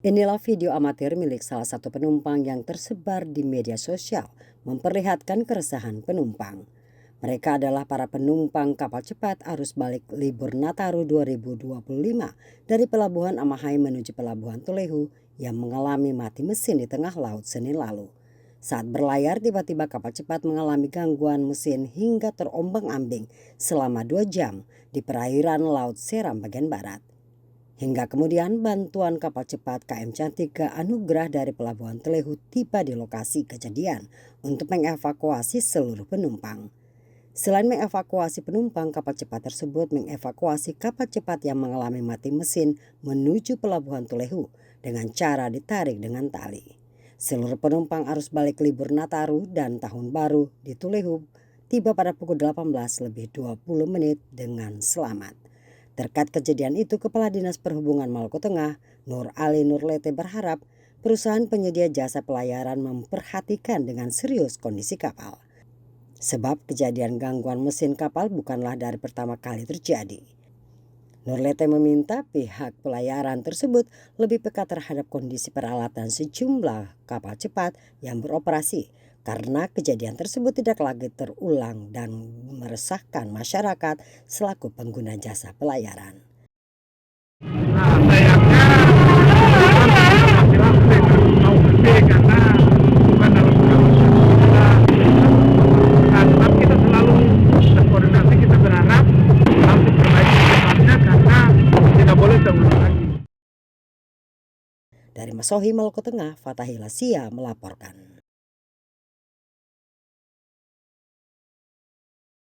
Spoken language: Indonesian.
Inilah video amatir milik salah satu penumpang yang tersebar di media sosial memperlihatkan keresahan penumpang. Mereka adalah para penumpang kapal cepat arus balik libur Nataru 2025 dari Pelabuhan Amahai menuju Pelabuhan Tulehu yang mengalami mati mesin di tengah laut Senin lalu. Saat berlayar, tiba-tiba kapal cepat mengalami gangguan mesin hingga terombang-ambing selama 2 jam di perairan Laut Seram bagian barat. Hingga kemudian bantuan kapal cepat KM Cantika Anugrah dari Pelabuhan Telehu tiba di lokasi kejadian untuk mengevakuasi seluruh penumpang. Selain mengevakuasi penumpang, kapal cepat tersebut mengevakuasi kapal cepat yang mengalami mati mesin menuju Pelabuhan Tulehu dengan cara ditarik dengan tali. Seluruh penumpang arus balik libur Nataru dan Tahun Baru di Tulehu tiba pada pukul 18:20 dengan selamat. Terkait kejadian itu, Kepala Dinas Perhubungan Maluku Tengah, Nur Ali Nurlete berharap perusahaan penyedia jasa pelayaran memperhatikan dengan serius kondisi kapal. Sebab kejadian gangguan mesin kapal bukanlah dari pertama kali terjadi. Nurlete meminta pihak pelayaran tersebut lebih peka terhadap kondisi peralatan sejumlah kapal cepat yang beroperasi karena kejadian tersebut tidak lagi terulang dan meresahkan masyarakat selaku pengguna jasa pelayaran. Nah, sayangnya bilang mau berhenti karena bukan dalam kapasitas kita. Nah, sebab kita selalu berkoordinasi, kita berharap harus diperbaiki secepatnya karena tidak boleh terulang lagi. Dari Masohi, Maluku Tengah, Fatahila Sia melaporkan.